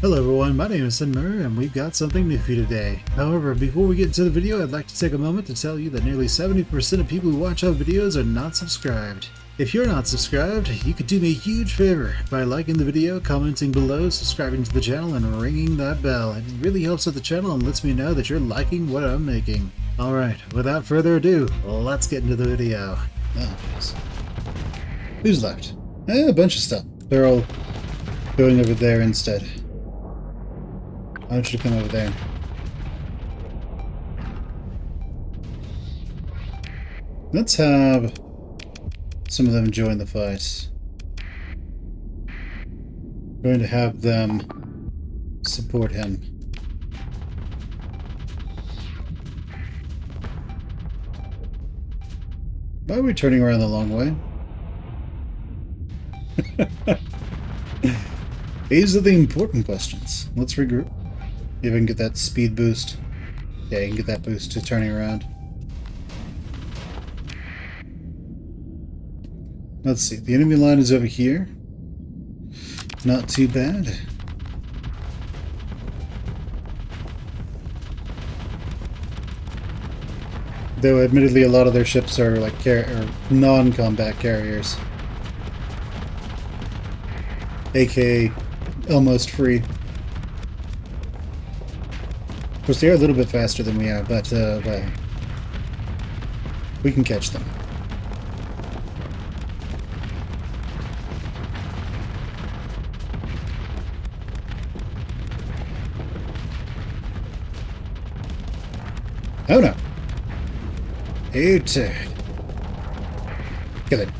Hello everyone, my name is Muir and we've got something new for you today. However, before we get into the video, I'd like to take a moment to tell you that nearly 70% of people who watch our videos are not subscribed. If you're not subscribed, you could do me a huge favor by liking the video, commenting below, subscribing to the channel, and ringing that bell. It really helps with the channel and lets me know that you're liking what I'm making. Alright, without further ado, let's get into the video. Oh, jeez. Who's left? A bunch of stuff. They're all going over there instead. I want you to come over there. Let's have some of them join the fight. I'm going to have them support him. Why are we turning around the long way? These are the important questions. Let's regroup. If I can get that speed boost. Yeah, you can get that boost to turning around. Let's see. The enemy line is over here. Not too bad. Though admittedly a lot of their ships are like non-combat carriers. AKA almost free. Of course, they are a little bit faster than we are, but well, we can catch them. Oh no! You turd. Kill it.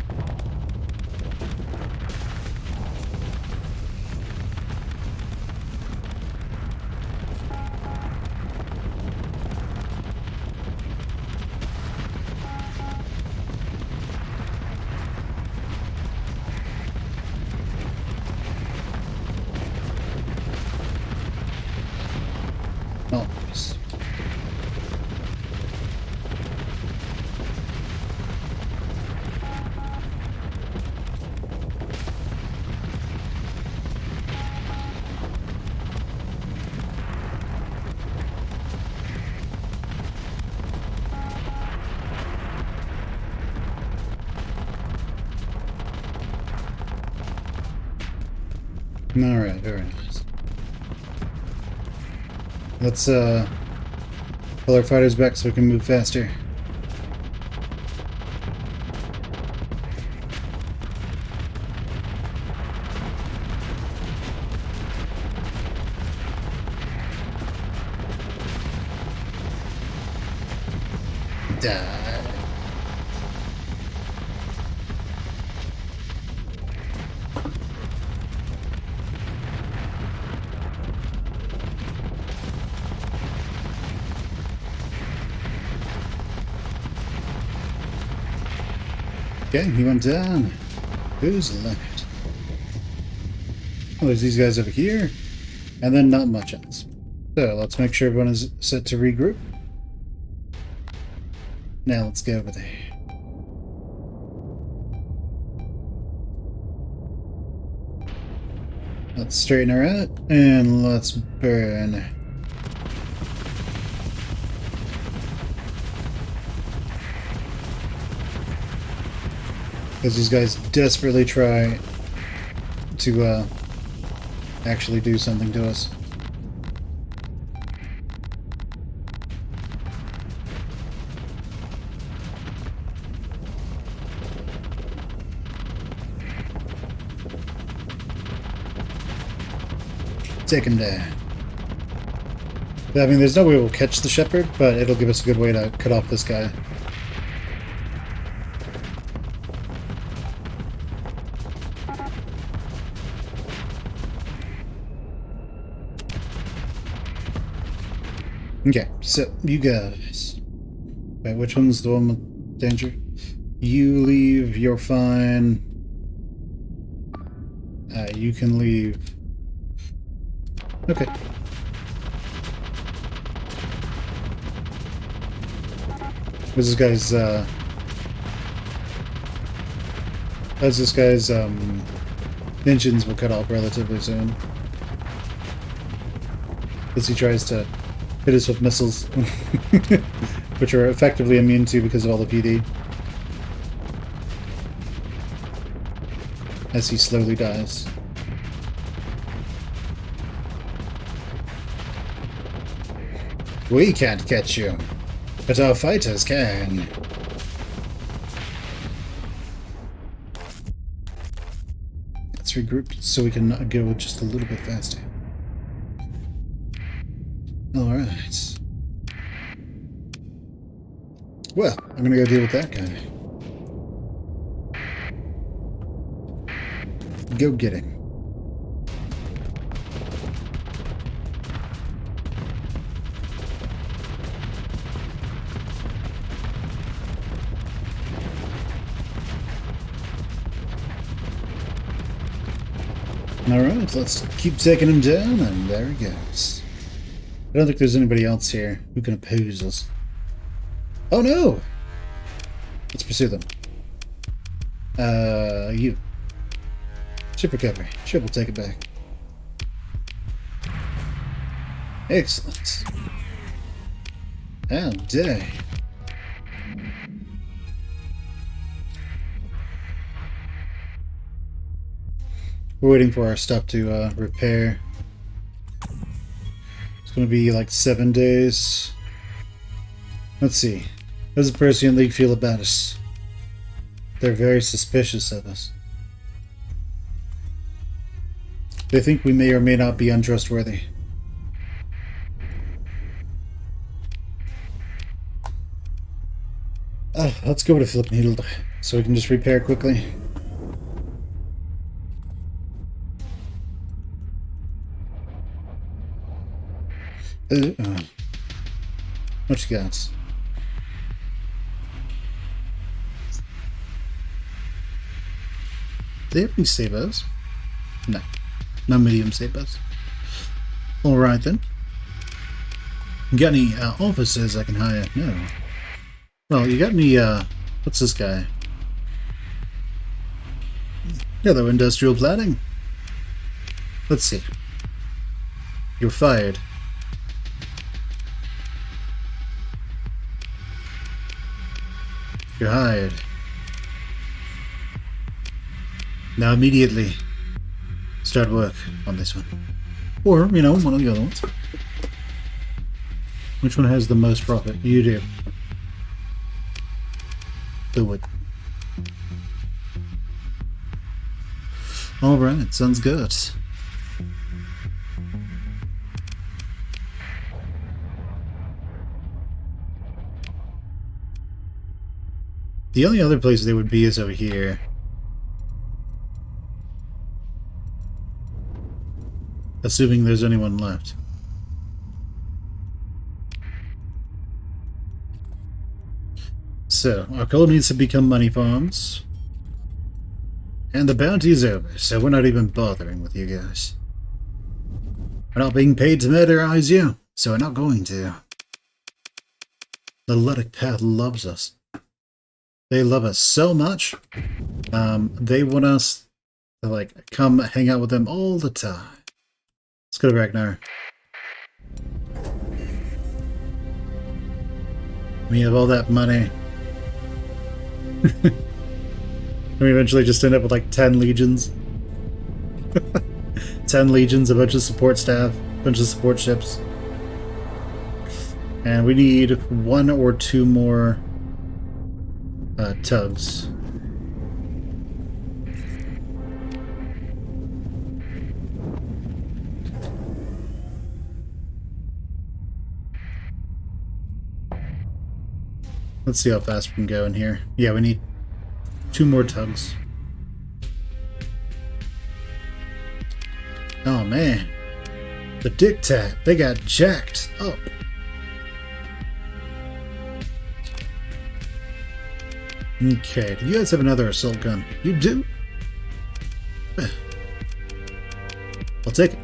Nice. Alright, very nice. Let's pull our fighters back so we can move faster. Die. Okay, he went down. Who's left? Oh, there's these guys over here. And then not much else. So let's make sure everyone is set to regroup. Now let's go over there. Let's straighten her out and let's burn. Because these guys desperately try to actually do something to us. Take him down. I mean, there's no way we'll catch the shepherd, but it'll give us a good way to cut off this guy. Okay, so you guys. Wait, which one's the one with danger? You leave, you're fine. You can leave. Okay. This guy's engines will cut off relatively soon. as he tries to hit us with missiles, which are effectively immune to because of all the PD. As he slowly dies. We can't catch you, but our fighters can. Let's regroup so we can go just a little bit faster. Alright. Well, I'm gonna go deal with that guy. Go get him. Alright, let's keep taking him down, and there he goes. I don't think there's anybody else here who can oppose us. Oh no! Let's pursue them. You. Ship recovery. Ship will take it back. Excellent. How dare. We're waiting for our stuff to repair. It's going to be like 7 days. Let's see. How does the Persian League feel about us? They're very suspicious of us. They think we may or may not be untrustworthy. Let's go to Flipnhild so we can just repair quickly. What you got? Do they have any sabers? No. No medium sabers. Alright then. Got any officers I can hire? No. Well, you got any, what's this guy? Yellow industrial planning. Let's see. You're fired. You're hired. Now immediately start work on this one. Or, you know, one of the other ones. Which one has the most profit? You do. Do it. Alright, sounds good. The only other place they would be is over here. Assuming there's anyone left. So, our coal needs to become money farms. And the bounty's over, so we're not even bothering with you guys. We're not being paid to murderize you, so we're not going to. The Ludic Path loves us. They love us so much, they want us to, like, come hang out with them all the time. Let's go to Ragnar. We have all that money. We eventually just end up with like 10 legions. 10 legions, a bunch of support staff, a bunch of support ships. And we need 1 or 2 more tugs. Let's see how fast we can go in here. Yeah, we need 2 more tugs. Oh man. The Dictat, they got jacked up. Okay, do you guys have another assault gun? You do? I'll take it.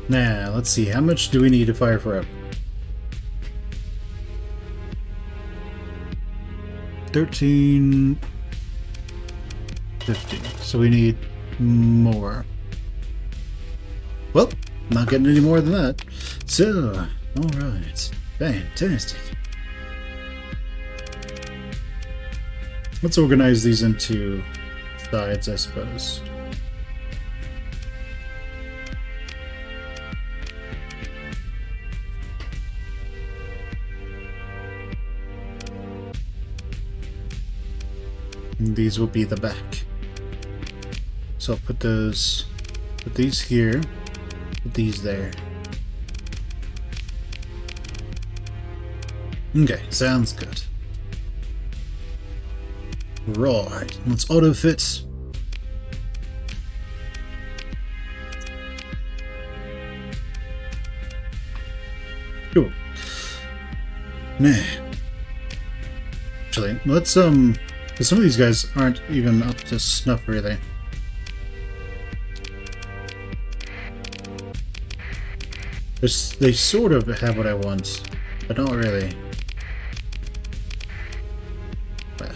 Now, let's see, how much do we need to fire forever? 1350. So we need more. Well, not getting any more than that. So, alright. Fantastic. Let's organize these into sides, I suppose. And these will be the back. So I'll put these here, put these there. Okay, sounds good. Right, let's auto fit. Cool. Nah. Actually, let's because some of these guys aren't even up to snuff, really. They sort of have what I want, but not really. Well,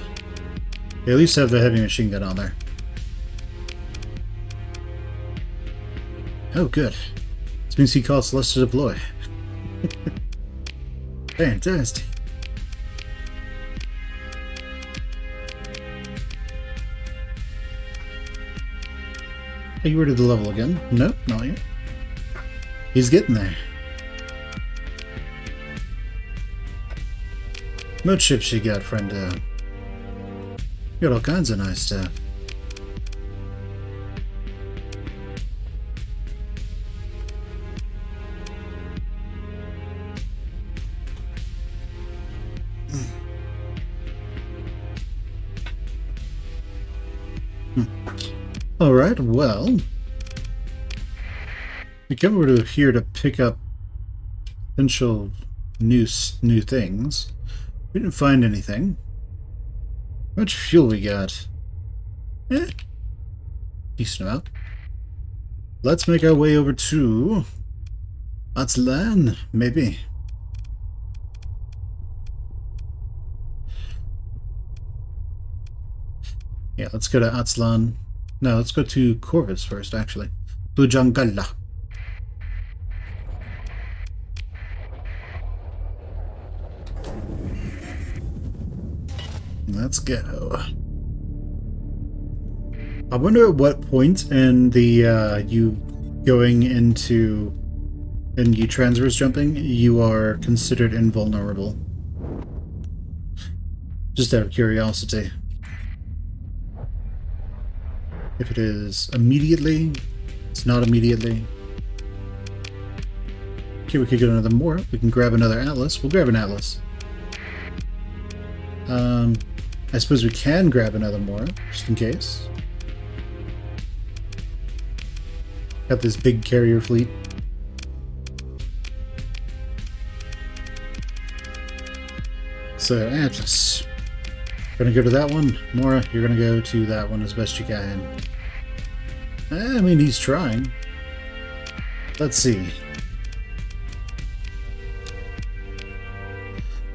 they at least have the heavy machine gun on there. Oh, good. This means he costs less to deploy. Fantastic. Are you ready to level again? Nope, not yet. He's getting there. What ships you got, friend? You got all kinds of nice stuff. Alright, well, we come over to here to pick up potential new things. We didn't find anything. How much fuel we got? Decent amount. Let's make our way over to Aztlan, maybe. Yeah, let's go to Aztlan. No, let's go to Corvus first, actually. Bujangala. Let's go. I wonder at what point in the you going into and you transverse jumping, you are considered invulnerable. Just out of curiosity. If it is immediately, it's not immediately. Okay, we could get another more. We can grab another atlas. We'll grab an atlas. I suppose we can grab another more, just in case. Got this big carrier fleet. So, Atlas. Gonna go to that one. Mora, you're gonna go to that one as best you can. I mean, he's trying. Let's see.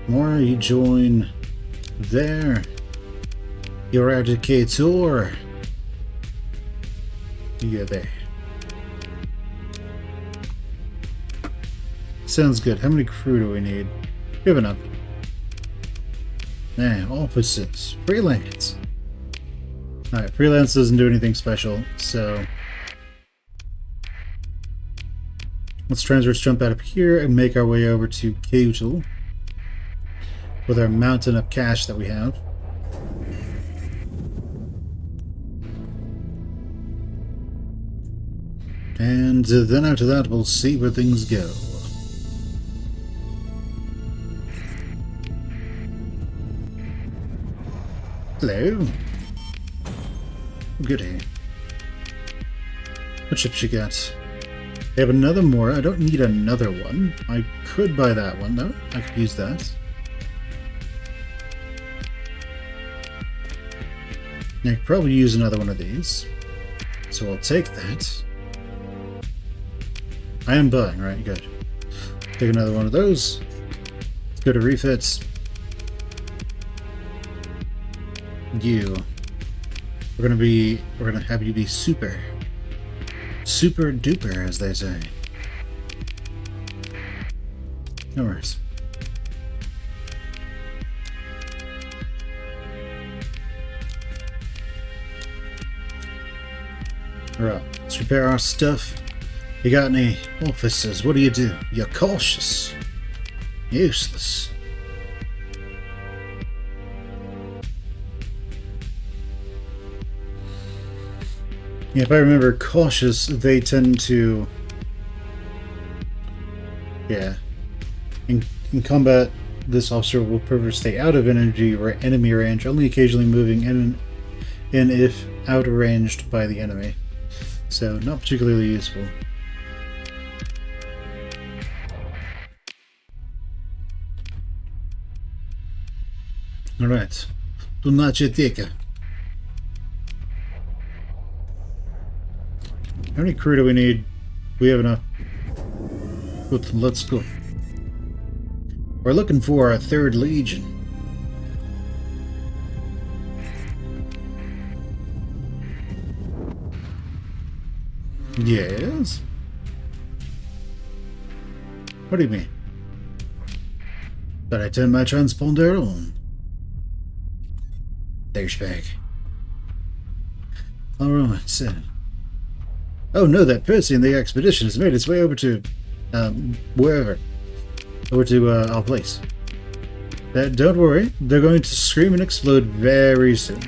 Mora, you join there. Eradicator. You go there. Sounds good. How many crew do we need? We have enough. Offices. Freelance. Alright, freelance doesn't do anything special, so let's transverse jump out of here and make our way over to Keutel with our mountain of cash that we have. And then after that, we'll see where things go. Hello. Goody. What ships you got? They have another more. I don't need another one. I could buy that one, though. I could use that. I could probably use another one of these. So I'll take that. I am buying, right? Good. Take another one of those. Let's go to refits. We're gonna have you be super Super duper, as they say. No worries. Alright, let's repair our stuff. You got any officers? What do? You're cautious. Useless. Yeah, if I remember, cautious, they tend to... Yeah. In combat, this officer will prefer to stay out of enemy range, only occasionally moving in if outranged by the enemy. So, not particularly useful. Alright. Tunaceteka. How many crew do we need? We have enough. Good, let's go. We're looking for our 3rd Legion. Yes? What do you mean? Did I turn my transponder on? Douchebag. Alright, so... Oh no, that Percy in the expedition has made its way over to, wherever. Over to, our place. Don't worry, they're going to scream and explode very soon.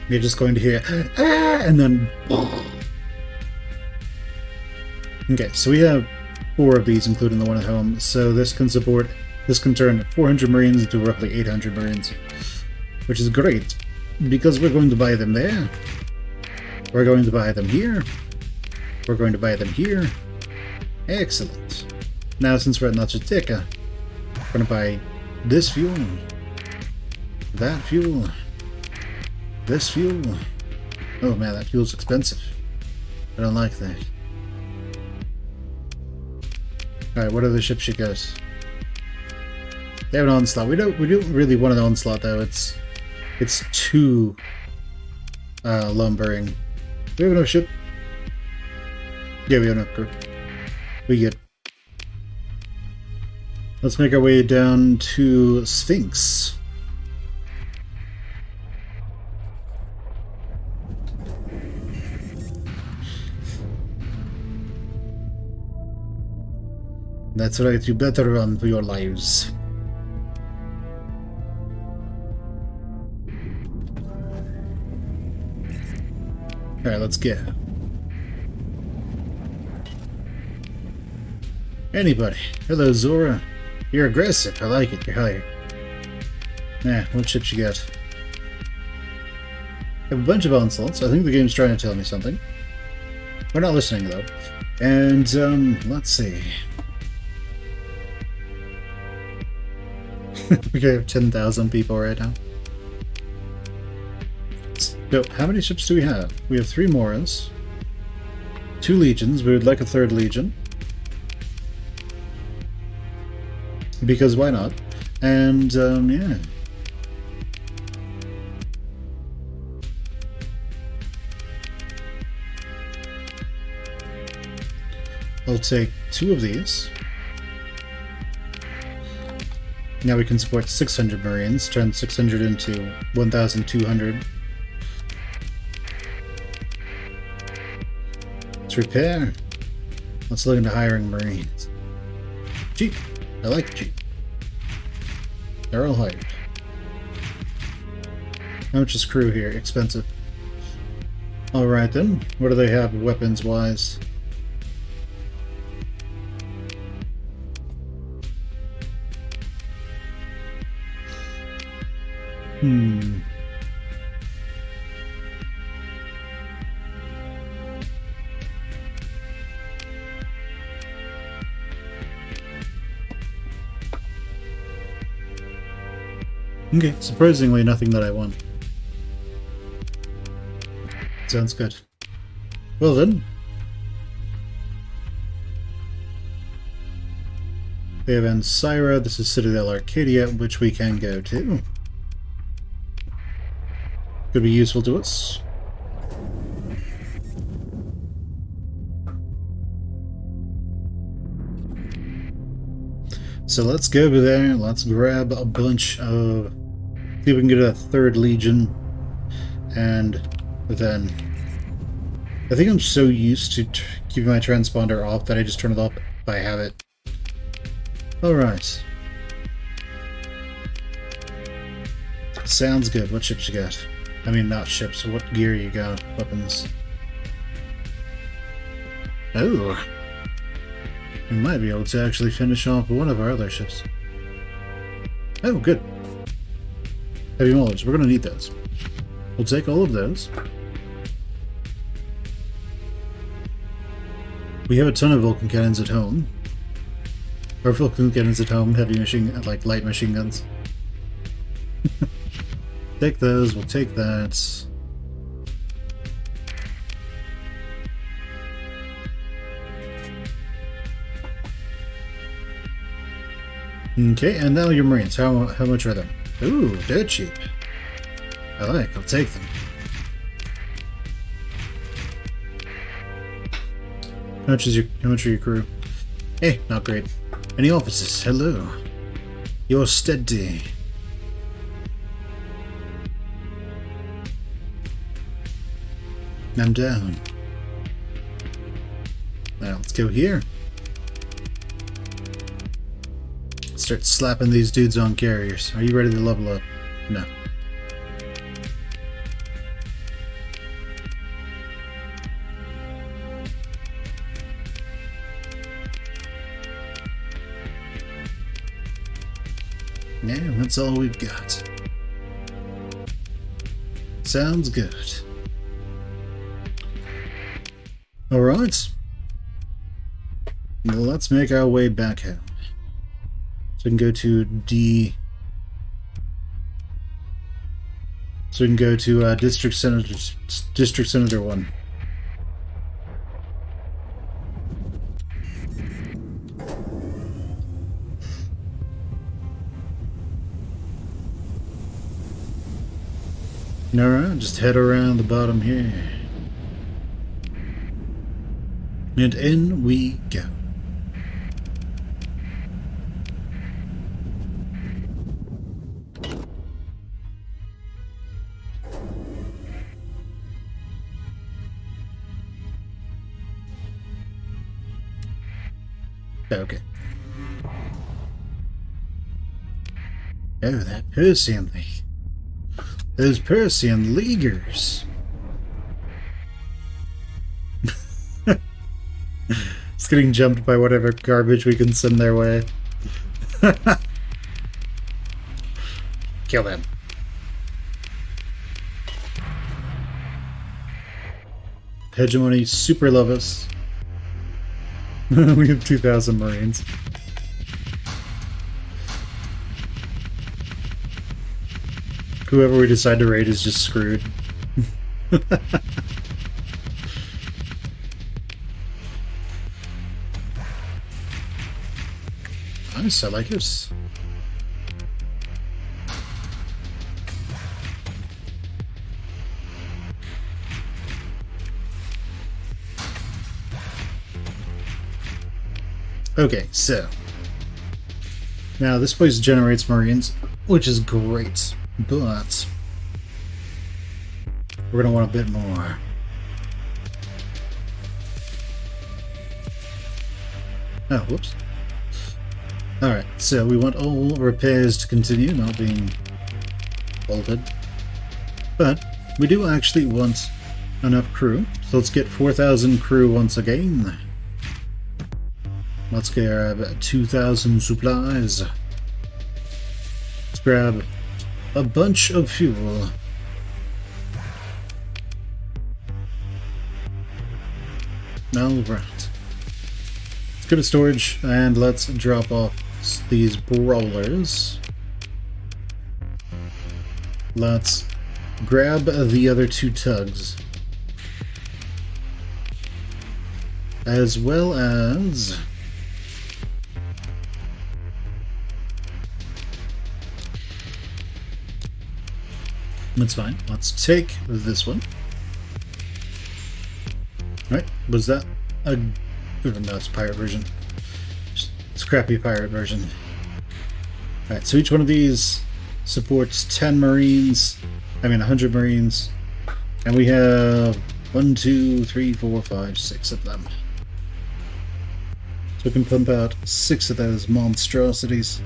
You're just going to hear, ah, and then... Okay, so we have 4 of these, including the one at home, so this can turn 400 Marines into roughly 800 Marines, which is great, because we're going to buy them there, we're going to buy them here, we're going to buy them here. Excellent. Now, since we're at Nachiteka, we're going to buy this fuel, that fuel, this fuel. Oh man, that fuel's expensive. I don't like that. Alright, what other ships you got? They have an onslaught. We don't really want an onslaught though. It's too lumbering. Do we have enough ship? Yeah, we have enough crew. We good. Let's make our way down to Sphinx. That's right, you better run for your lives. Alright, let's go. Anybody. Hello, Zora. You're aggressive. I like it. You're hired. What ships you got? I have a bunch of onslaughts. I think the game's trying to tell me something. We're not listening, though. And, let's see. We have 10,000 people right now. So, how many ships do we have? We have 3 Moras, 2 Legions. We would like a 3rd Legion. Because why not? And, yeah. I'll take 2 of these. Now we can support 600 Marines, turn 600 into 1,200. Let's repair. Let's look into hiring Marines. Cheap. I like cheap. They're all hired. How much is crew here? Expensive. Alright then. What do they have weapons-wise? Okay, surprisingly nothing that I want. Sounds good. Well then. We have Ansira, this is Citadel Arcadia, which we can go to. Could be useful to us. So let's go over there, let's grab a bunch of... see if we can get a 3rd Legion, and then... I think I'm so used to keeping my transponder off that I just turn it off if I have it. Alright. Sounds good. What ships you got? I mean, not ships. What gear you got? Weapons. Oh. We might be able to actually finish off one of our other ships. Oh, good. Heavy maulers. We're going to need those. We'll take all of those. We have a ton of Vulcan cannons at home. Or Vulcan cannons at home, heavy machine, like light machine guns. Take those, we'll take that. Okay, and now your Marines. How much are they? Ooh, they're cheap. I'll take them. How much are your crew? Hey, not great. Any officers? Hello. You're steady. I'm down. Now let's go here. Start slapping these dudes on carriers. Are you ready to level up? No. Yeah, that's all we've got. Sounds good. Alright. Well, let's make our way back home. So we can go to District Senator 1. Alright, just head around the bottom here. And in we go. Okay. Oh, that Persian thing. Those Persian Leaguers. It's getting jumped by whatever garbage we can send their way. Kill them. Hegemony, super love us. We have 2,000 Marines. Whoever we decide to raid is just screwed. Nice, I like this. Okay, so now this place generates Marines, which is great, but we're gonna want a bit more. Oh, whoops. Alright, so we want all repairs to continue, not being bolted. But we do actually want enough crew, so let's get 4,000 crew once again. Let's grab 2,000 supplies. Let's grab a bunch of fuel. Alright. Let's go to storage and let's drop off these brawlers. Let's grab the other 2 tugs. As well as That's fine. Let's take this one. Right? Was that a... No, it's a pirate version. It's a crappy pirate version. Alright, so each one of these supports 10 Marines. 100 Marines. And we have 1, 2, 3, 4, 5, 6 of them. So we can pump out 6 of those monstrosities.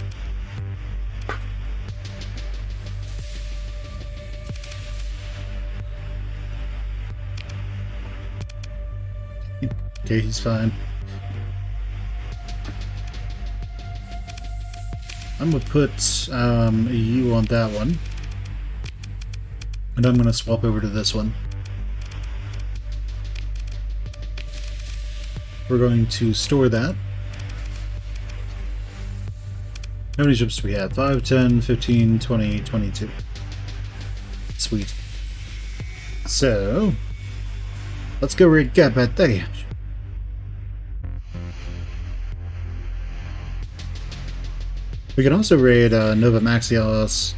Okay, he's fine. I'm gonna put a U on that one. And I'm gonna swap over to this one. We're going to store that. How many ships do we have? 5, 10, 15, 20, 22. Sweet. So, let's go raid Gabate. We can also raid Nova Maxios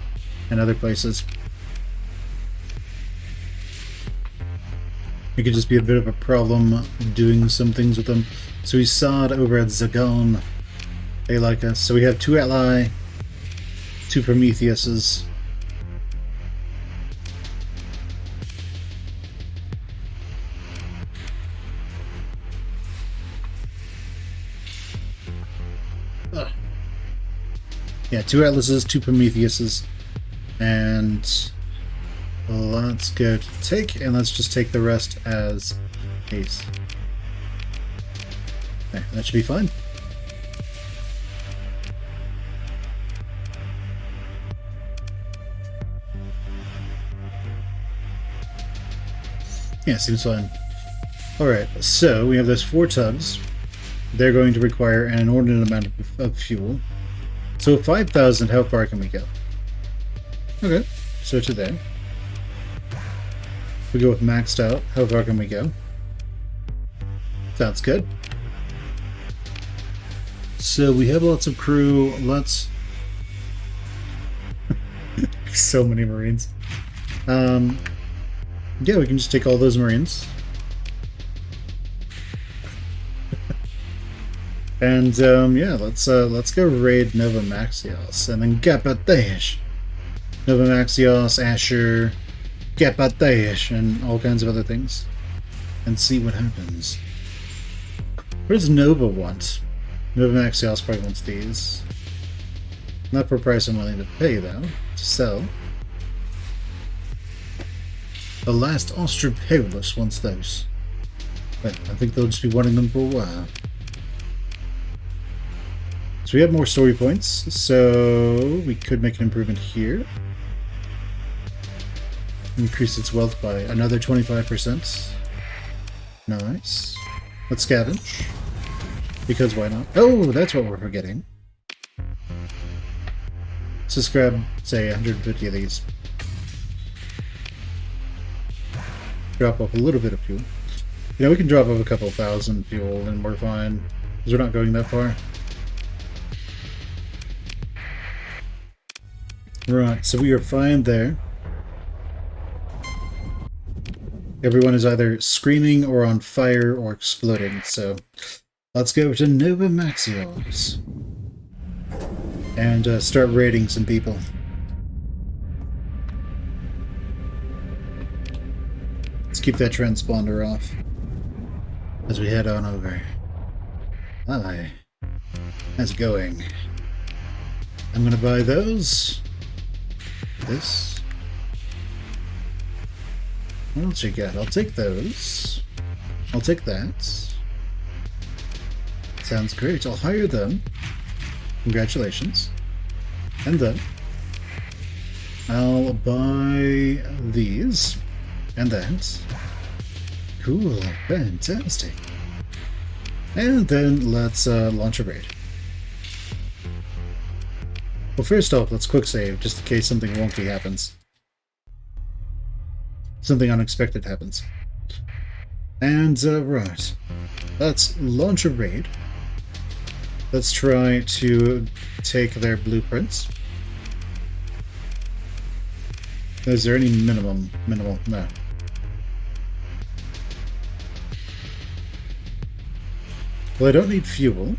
and other places. It could just be a bit of a problem doing some things with them. So we saw it over at Zagon. They like us. So we have 2 Ally, 2 Prometheuses. Yeah, 2 Atlases, 2 Prometheuses. And let's go to take, and let's just take the rest as ace. Okay, that should be fine. Yeah, seems fine. Alright, so we have those 4 tugs. They're going to require an inordinate amount of fuel. So 5,000, how far can we go? Okay, so to there. We go with maxed out. How far can we go? Sounds good. So we have lots of crew. Let's... so many Marines. Yeah, we can just take all those Marines. And yeah, let's go raid Nova Maxios and then Gabate. Nova Maxios, Asher, Gabate, and all kinds of other things, and see what happens. What does Nova want? Nova Maxios probably wants these. Not for a price I'm willing to pay though. To sell. The last Austropaulus wants those. But I think they'll just be wanting them for a while. So we have more story points, so we could make an improvement here. Increase its wealth by another 25%. Nice. Let's scavenge. Because why not? Oh, that's what we're forgetting. Let's just grab, say, 150 of these. Drop off a little bit of fuel. You know, we can drop off a couple thousand fuel and we're fine. Because we're not going that far. Right, so we are fine there. Everyone is either screaming or on fire or exploding, so let's go to Nova Maxios and start raiding some people. Let's keep that transponder off as we head on over. Hi, how's it going? I'm gonna buy those. This. What else you got? I'll take those. I'll take that. Sounds great. I'll hire them. Congratulations. And then I'll buy these. And that. Cool. Fantastic. And then let's launch a raid. Well, first off, let's quick save, just in case something wonky happens. Something unexpected happens. And, right. Let's launch a raid. Let's try to take their blueprints. Is there any minimum? Minimal? No. Well, I don't need fuel.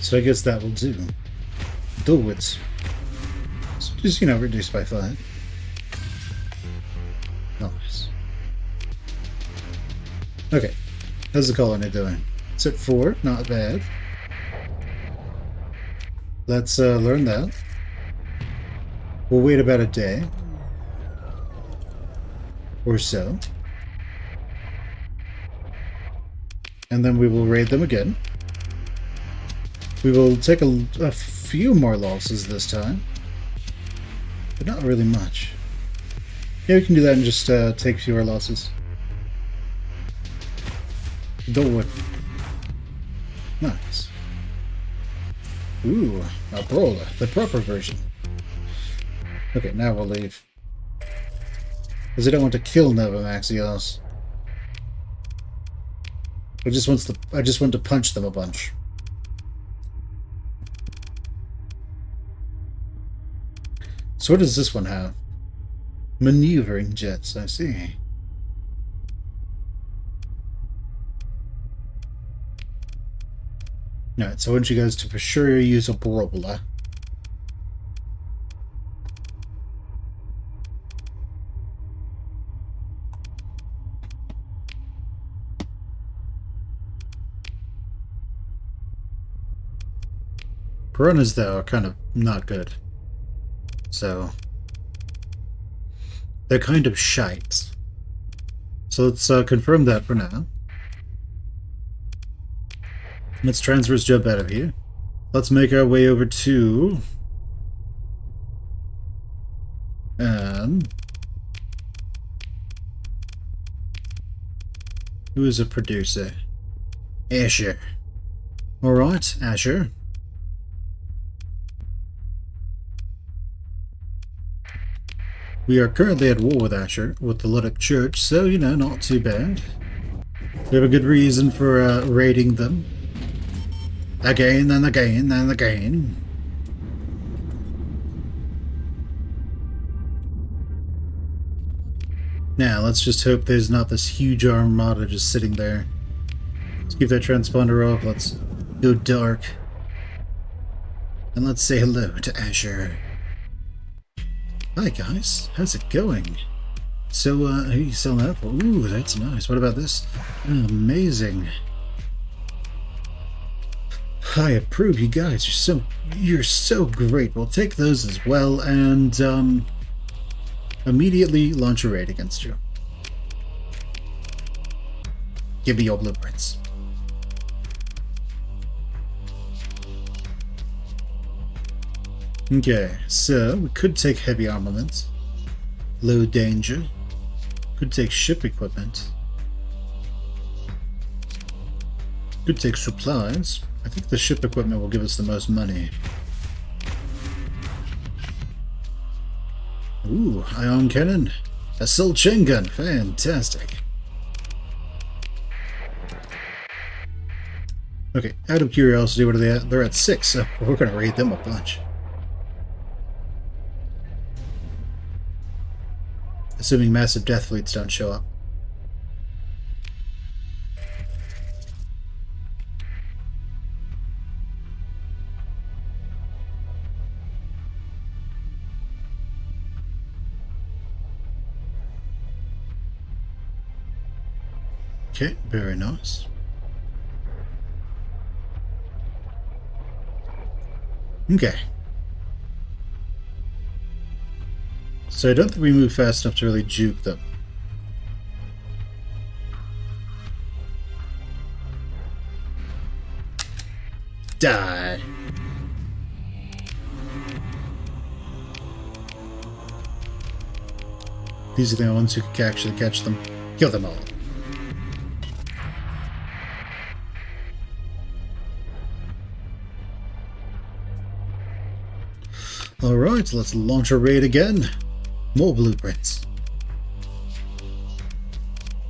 So I guess that will do. Do it. So just, you know, reduce by 5. Nice. Okay. How's the colony doing? It's at 4. Not bad. Let's learn that. We'll wait about a day. Or so. And then we will raid them again. We will take a few more losses this time. But not really much. Yeah, we can do that and just take fewer losses. Do it. Nice. Ooh, a brawler, the proper version. Okay, now we'll leave. Because I don't want to kill Novamaxios. I just want to punch them a bunch. So what does this one have? Maneuvering jets, I see. Alright, so I want you guys to for sure use a brawler. Piranhas, though, are kind of not good. So they're kind of shite. So let's confirm that for now. Let's transfer his jump out of here. Let's make our way over to who is a producer? Asher. Alright, Asher. We are currently at war with Asher, with the Ludic Church, so, you know, not too bad. We have a good reason for raiding them. Again and again and again. Now, let's just hope there's not this huge armada just sitting there. Let's keep that transponder off, let's go dark. And let's say hello to Asher. Hi guys, how's it going? So, who are you selling that for? Ooh, that's nice. What about this? Amazing. I approve, you guys. You're so great. We'll take those as well and immediately launch a raid against you. Give me your blueprints. Okay, so we could take heavy armament, low danger, could take ship equipment, could take supplies. I think the ship equipment will give us the most money. Ooh, ion cannon, assault chain gun, fantastic. Okay, out of curiosity, what are they at? They're at 6, so we're gonna raid them a bunch. Assuming massive death fleets don't show up. Okay, very nice. Okay. So I don't think we move fast enough to really juke them. Die. These are the ones who can actually catch them. Kill them all. Alright, let's launch a raid again. More blueprints.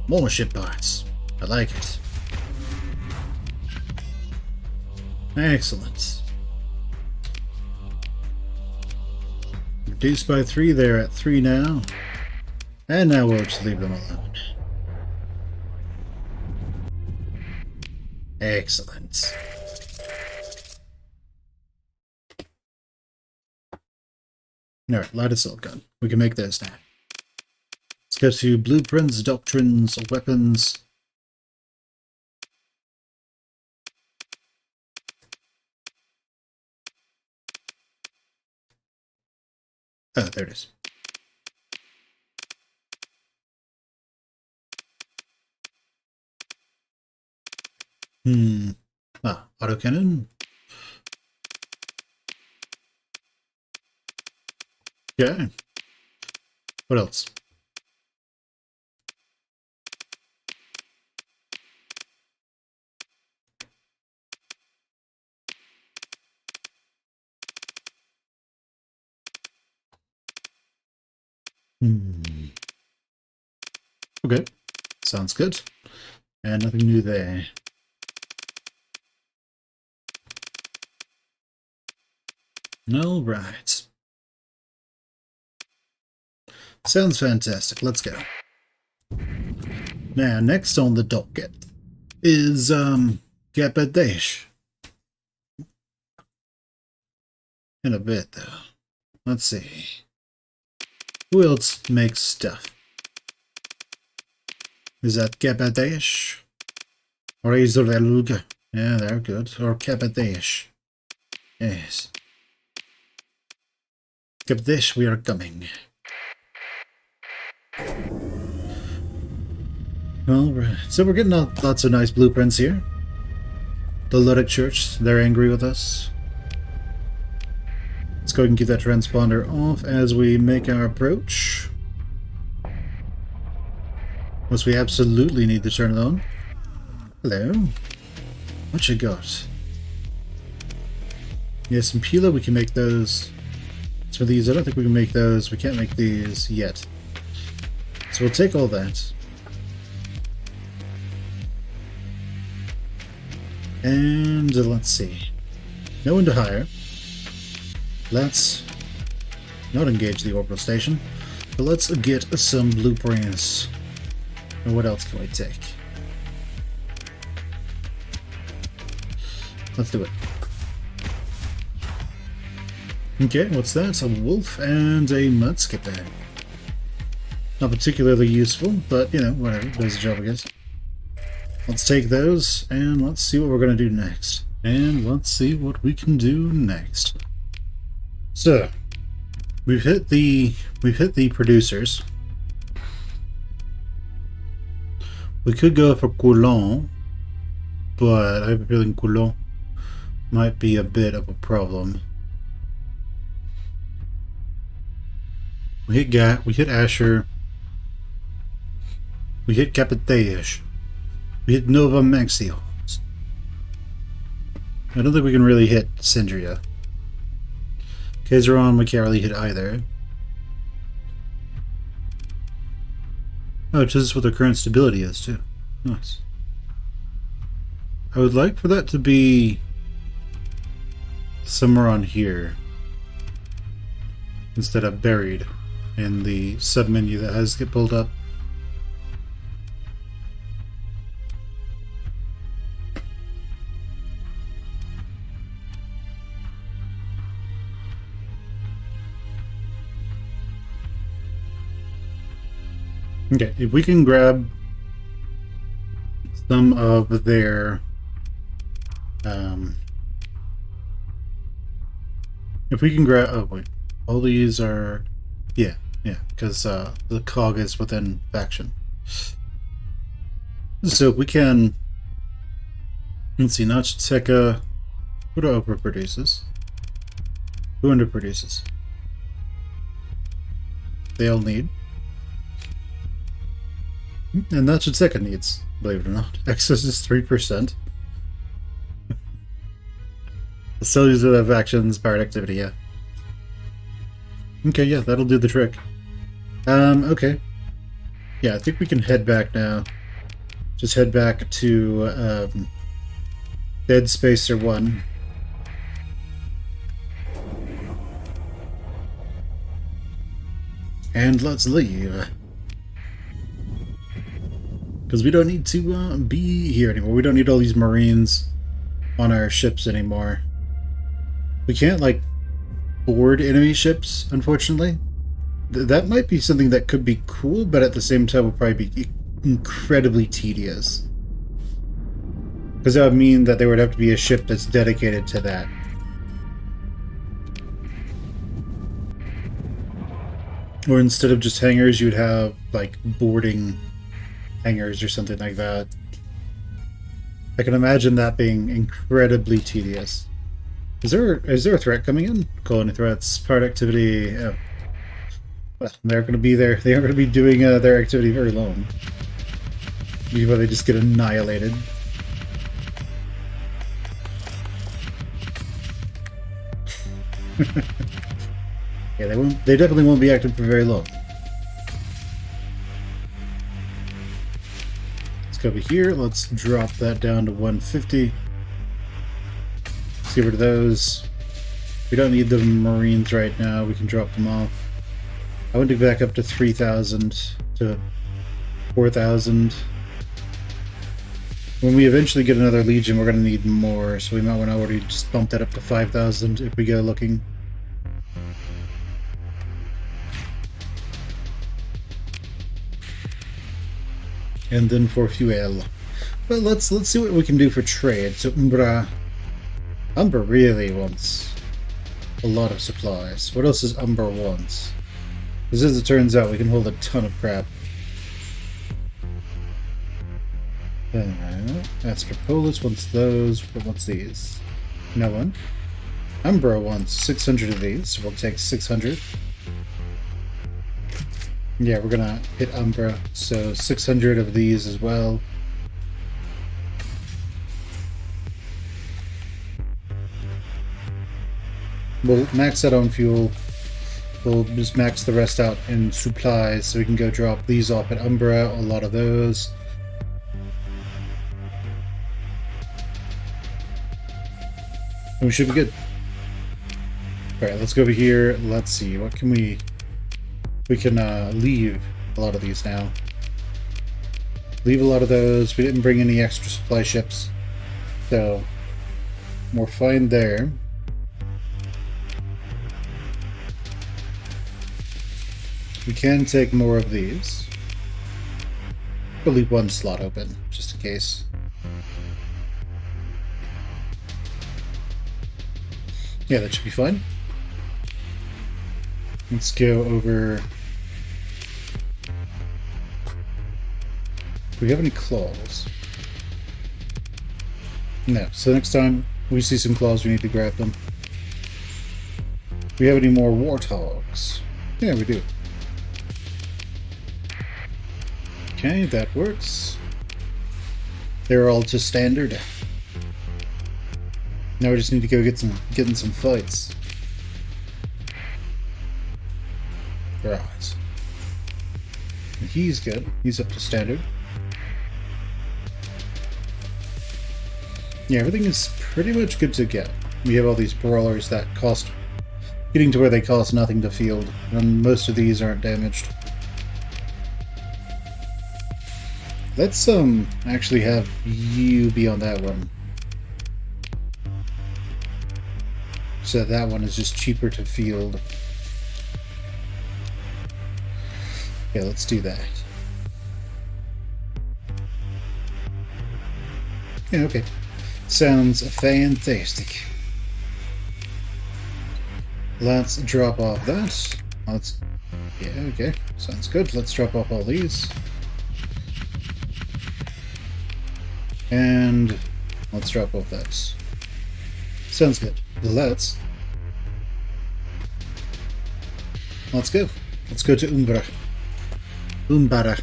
More ship parts. I like it. Excellent. Reduced by 3, they're at 3 now. And now we'll just leave them alone. Excellent. Alright, light of silicon. We can make those now. Let's go to blueprints, doctrines, weapons. Oh, there it is. Autocannon. Okay. What else? Okay. Sounds good. And nothing new there. All right. Sounds fantastic. Let's go. Now, next on the docket is Capadesh. In a bit, though. Let's see. Who else makes stuff? Is that Capadesh? Or Izorelga? Yeah, they're good. Or Capadesh. Yes. Capadesh, we are coming. Alright, so we're getting lots of nice blueprints here. The Ludic Church, they're angry with us. Let's go ahead and keep that transponder off as we make our approach. Unless we absolutely need to turn it on. Hello. What you got? Yeah, some Pila, we can make those. As for these, I don't think we can make those. We can't make these yet. So we'll take all that. And let's see. No one to hire. Let's not engage the orbital station, but let's get some blueprints. And what else can we take? Let's do it. Okay, what's that? A wolf and a mudskipper. Not particularly useful, but, you know, whatever. Does the job, I guess. Let's take those, and let's see what we're going to do next. And let's see what we can do next. So, we've hit the producers. We could go for Coulon, but I have a feeling Coulon might be a bit of a problem. We hit Asher. We hit Capateus. We hit Nova Maxios. I don't think we can really hit Syndria. Kazeron, we can't really hit either. Oh, it tells us what their current stability is, too. Nice. I would like for that to be somewhere on here instead of buried in the submenu that has to get pulled up. Okay, if we can grab some of their if we can grab, oh wait, all these are, yeah, because the cog is within faction. So if we can, let's see, Nachiteka, who overproduces? Who underproduces? They all need. And that's what second needs, believe it or not. Excess is 3%. Facilities that have actions, powered activity, yeah. Okay, yeah, that'll do the trick. Okay. Yeah, I think we can head back now. Just head back to Dead Spacer 1 And let's leave. Because we don't need to be here anymore. We don't need all these Marines on our ships anymore. We can't, like, board enemy ships, unfortunately. That might be something that could be cool, but at the same time will probably be incredibly tedious. Because that would mean that there would have to be a ship that's dedicated to that. Or instead of just hangars, you'd have, like, boarding hangars or something like that. I can imagine that being incredibly tedious. Is there a threat coming in? Colony threats, part activity. Oh. Well, they're going to be there. They aren't going to be doing their activity very long. Before they just get annihilated. Yeah, they won't. They definitely won't be active for very long. Let's go over here. Let's drop that down to 150. Let's get rid of those. We don't need the Marines right now. We can drop them off. I want to go back up to 3,000 to 4,000. When we eventually get another Legion, we're going to need more, so we might want to already just bump that up to 5,000 if we go looking. And then for fuel. Well, let's see what we can do for trade. So Umbra really wants a lot of supplies. What else does Umbra want? Because as it turns out, we can hold a ton of crap. Astropolis wants those, but wants these? No one. Umbra wants 600 of these, so we'll take 600. Yeah, we're gonna hit Umbra, so 600 of these as well. We'll max that on fuel. We'll just max the rest out in supplies, so we can go drop these off at Umbra, a lot of those. And we should be good. Alright, let's go over here. Let's see, what can we... We can leave a lot of these now. Leave a lot of those. We didn't bring any extra supply ships, so we're fine there. We can take more of these. We'll leave one slot open, just in case. Yeah, that should be fine. Let's go over... Do we have any claws? No, so next time we see some claws, we need to grab them. Do we have any more warthogs? Yeah, we do. Okay, that works. They're all to standard. Now we just need to go get in some fights. Right. And he's good. He's up to standard. Yeah, everything is pretty much good to get. We have all these brawlers that cost... Getting to where they cost nothing to field, and most of these aren't damaged. Let's actually have you be on that one. So that one is just cheaper to field. Okay, let's do that. Yeah, okay. Sounds fantastic. Let's drop off that. Yeah, okay. Sounds good. Let's drop off all these. And let's drop off those. Sounds good. Let's go. Let's go to Umbra. Umbara.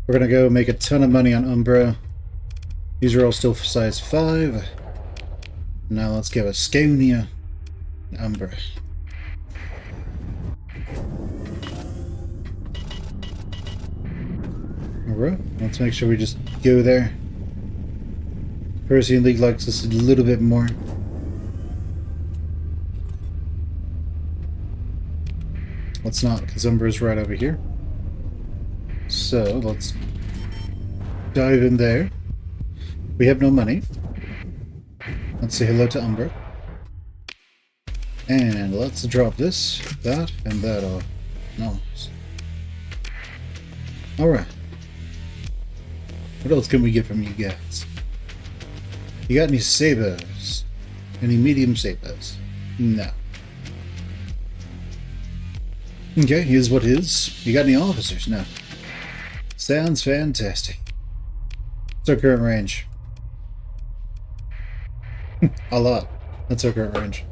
We're gonna go make a ton of money on Umbra. These are all still for size 5. Now let's go Asconia and Umbra. Alright, let's make sure we just go there. Persian League likes us a little bit more. let's not, because Umber is right over here. So let's dive in there. We have no money. Let's say hello to Umber. And let's drop this, that, and that off. Nice. Alright. What else can we get from you guys? You got any sabers? Any medium sabers? No. Okay, here's what is. You got any officers? No. Sounds fantastic. What's our current range? A lot. That's our current range.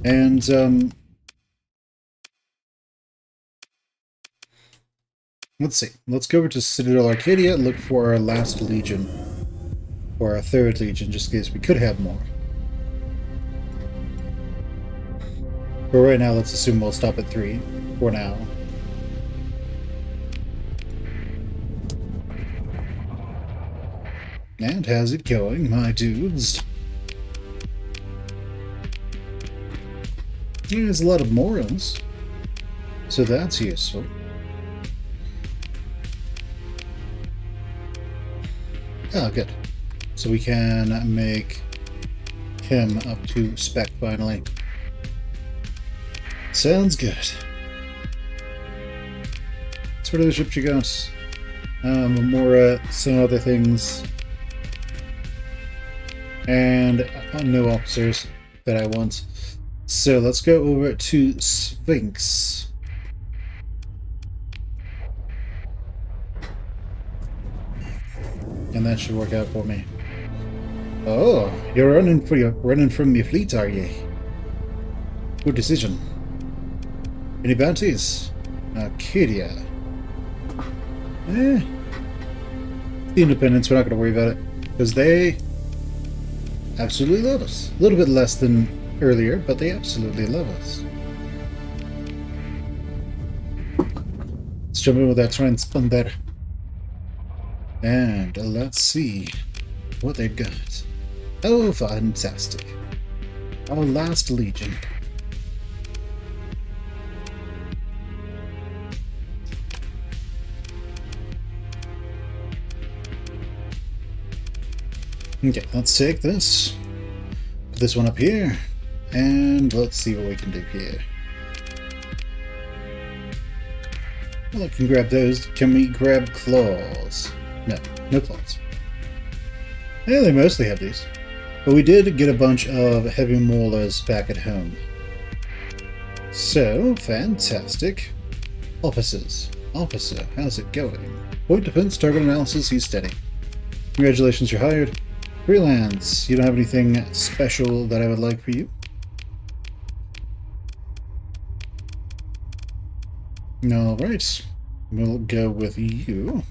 And, let's see. Let's go over to Citadel Arcadia and look for our last legion. Or our third legion, just in case we could have more. But right now, let's assume we'll stop at 3 for now. And how's it going, my dudes? Yeah, there's a lot of morals, so that's useful. Oh, good. So we can make him up to spec finally. Sounds good. So what other ships you got? More some other things. And no officers that I want. So let's go over to Sphinx. And that should work out for me. Oh, you're running from your fleet, are you? Good decision. Any bounties? Arcadia. The Independents, we're not going to worry about it. Because they absolutely love us. A little bit less than earlier, but they absolutely love us. Let's jump in with that transponder. And let's see what they've got. Oh, fantastic. Our last legion. Okay, let's take this. Put this one up here. And let's see what we can do here. Well, I can grab those. Can we grab claws? No, no claws. Yeah, they mostly have these. But we did get a bunch of heavy maulers back at home. So, fantastic. Officers. Officer, how's it going? Point defense, target analysis, he's steady. Congratulations, you're hired. Freelance, you don't have anything special that I would like for you? Alright, we'll go with you.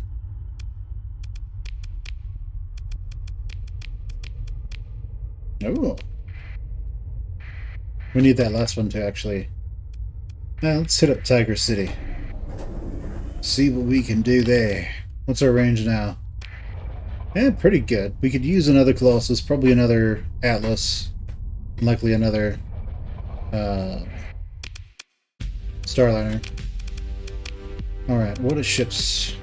Oh. We need that last one to actually... let's hit up Tiger City. See what we can do there. What's our range now? Yeah, pretty good. We could use another Colossus, probably another Atlas, likely another Starliner. Alright, what are ships?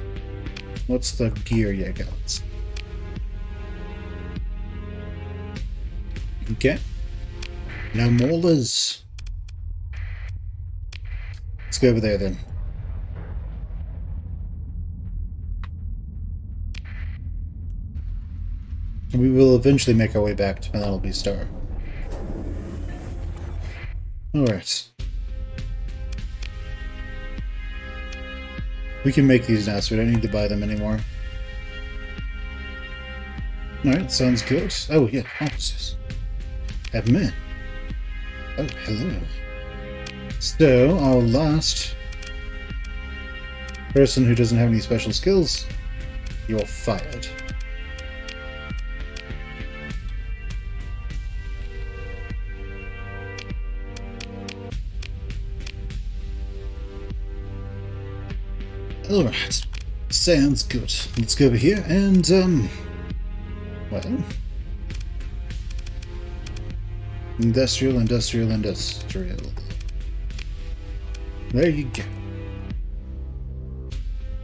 What's the gear you got? Okay. No maulers. Let's go over there then. We will eventually make our way back to Penelope Star. Alright. We can make these now, so we don't need to buy them anymore. Alright, sounds good. Oh, yeah, officers. Have men. Oh, hello. So, our last person who doesn't have any special skills, you're fired. Alright, sounds good. Let's go over here and, well... Industrial. There you go.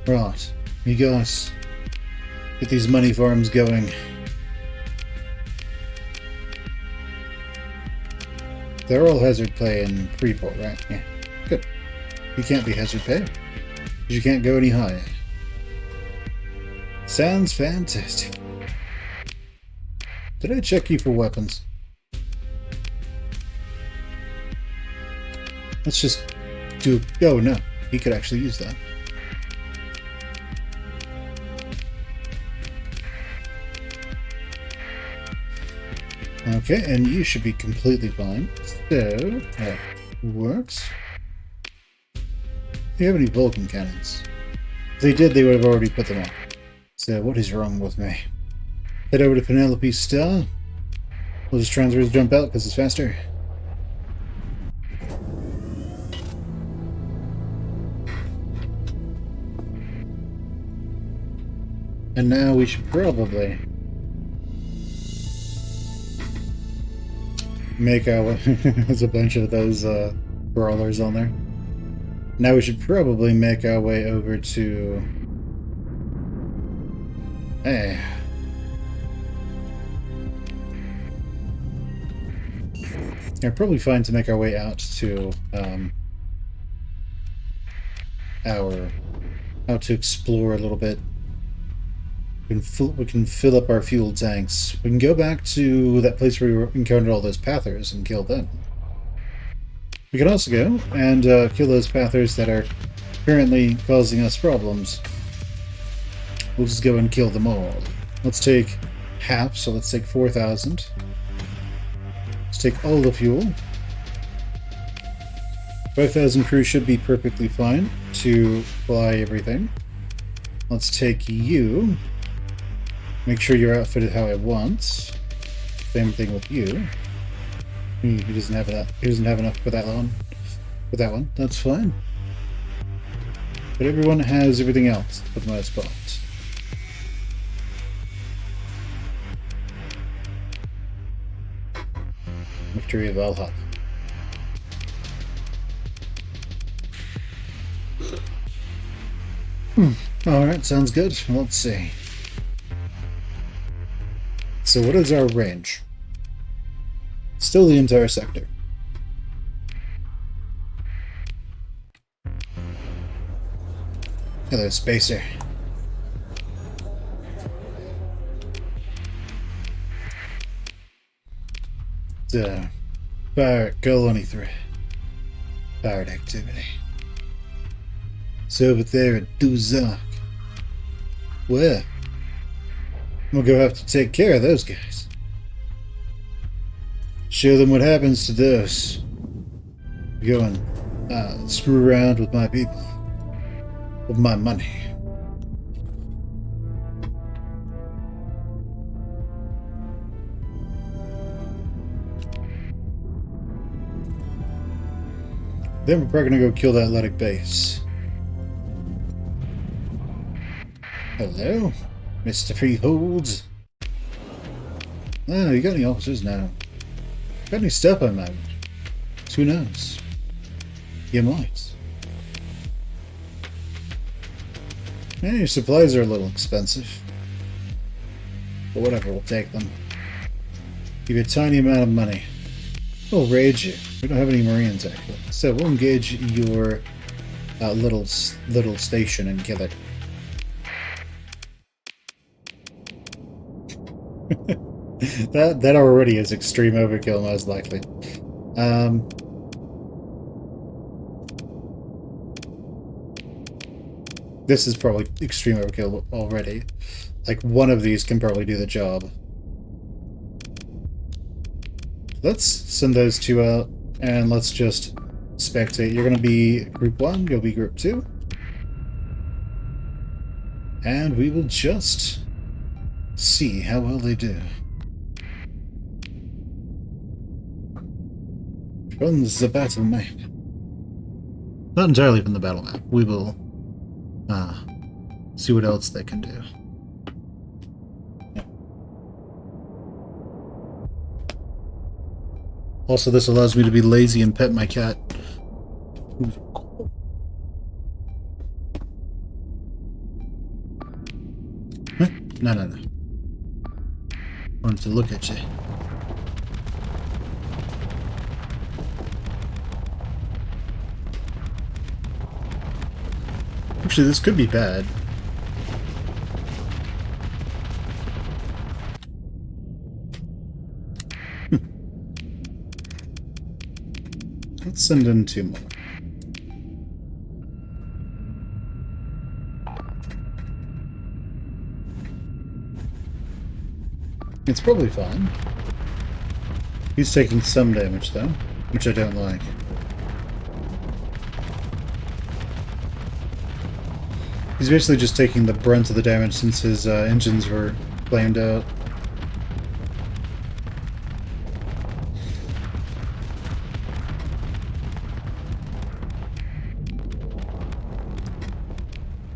Right, you guys get these money farms going. They're all hazard pay in Freeport, right? Yeah, good. You can't be hazard pay. You can't go any higher. Sounds fantastic. Did I check you for weapons? Let's just do... Oh, no. He could actually use that. Okay, and you should be completely fine. So, that works. Do you have any Vulcan cannons? If they did, they would have already put them on. So, what is wrong with me? Head over to Penelope Star. We'll just transfers jump out because it's faster. And now we should probably make our there's a bunch of those brawlers on there. Now we should probably make our way over to yeah, probably fine to make our way out to how to explore a little bit. We can fill up our fuel tanks. We can go back to that place where we encountered all those pathers and kill them. We can also go and kill those pathers that are currently causing us problems. We'll just go and kill them all. Let's take half, so let's take 4,000. Let's take all the fuel. 5,000 crew should be perfectly fine to fly everything. Let's take you. Make sure you're outfitted how I want. Same thing with you. He doesn't have that. He doesn't have enough for that one. For that one, that's fine. But everyone has everything else for the most part. Victory of Valhalla. Alright, sounds good. Let's see. So what is our range? Still the entire sector. Hello, Spacer. Pirate colony threat. Pirate activity. So over there at Duzak. Well, we're gonna have to take care of those guys. Show them what happens to those. Go and screw around with my people. With my money. Then we're probably gonna go kill that Athletic base. Hello, Mr. Freeholds. Oh, you got any officers now? Got any stuff on that? Who knows? You might. Yeah, your supplies are a little expensive. But whatever, we'll take them. Give you a tiny amount of money. We'll raid you. We don't have any Marines, actually. So we'll engage your little station and kill it. that already is extreme overkill, most likely. This is probably extreme overkill already. Like, one of these can probably do the job. Let's send those two out, and let's just spectate. You're going to be Group 1, you'll be Group 2. And we will just see how well they do. From the battle map. Not entirely from the battle map. We will see what else they can do. Yeah. Also, this allows me to be lazy and pet my cat. No, no, no. I wanted to look at you. Actually, this could be bad. Let's send in 2 more. It's probably fine. He's taking some damage, though, which I don't like. He's basically just taking the brunt of the damage since his engines were flamed out.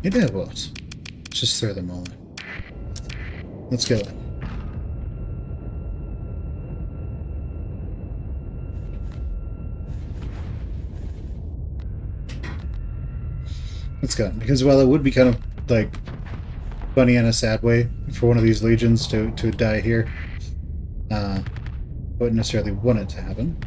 You know what? Let's just throw them all in. Let's go. Let's go. Because while it would be kind of like funny in a sad way for one of these legions to die here, I wouldn't necessarily want it to happen.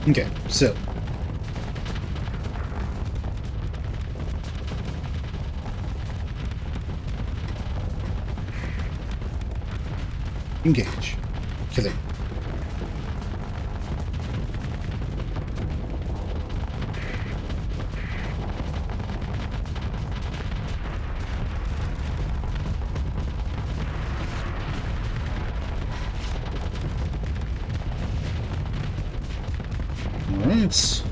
Okay, so engage. Kill him. Alright.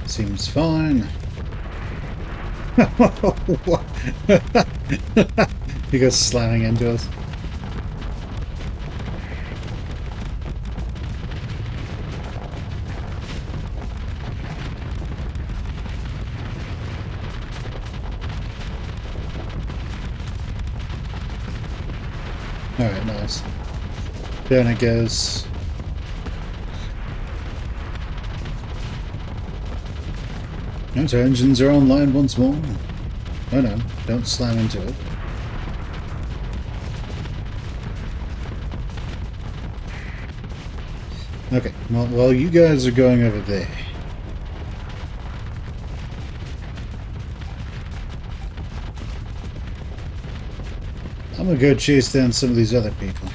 Seems fine. He goes slamming into us. Alright, nice. Down it goes. Note our engines are online once more. Oh no, don't slam into it. Okay, well, while you guys are going over there, I'm gonna go chase down some of these other people.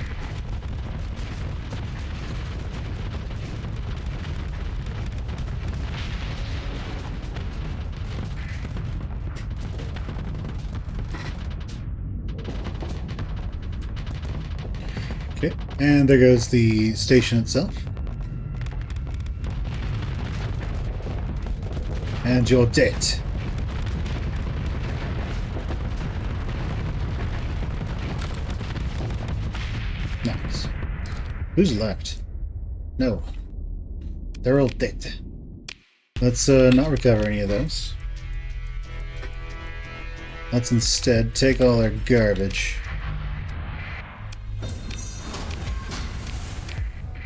Okay, and there goes the station itself. And you're dead. Nice. Who's left? No one. They're all dead. Let's not recover any of those. Let's instead take all our garbage.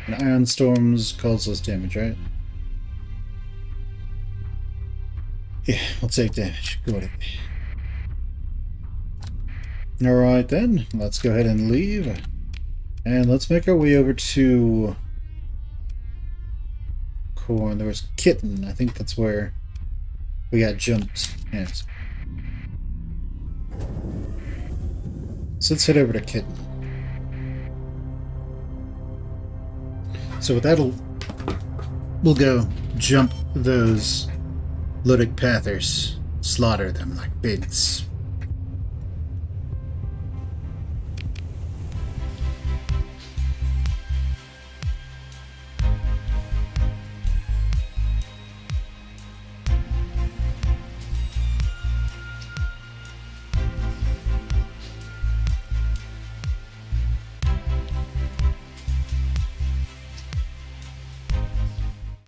And Iron Storms cause less damage, right? Yeah, we'll take damage. Go ahead. Alright then, let's go ahead and leave. And let's make our way over to Corn. There was Kitten. I think that's where we got jumped. Yes. So let's head over to Kitten. So with that, we'll go jump those Ludic Pathers. Slaughter them like pigs.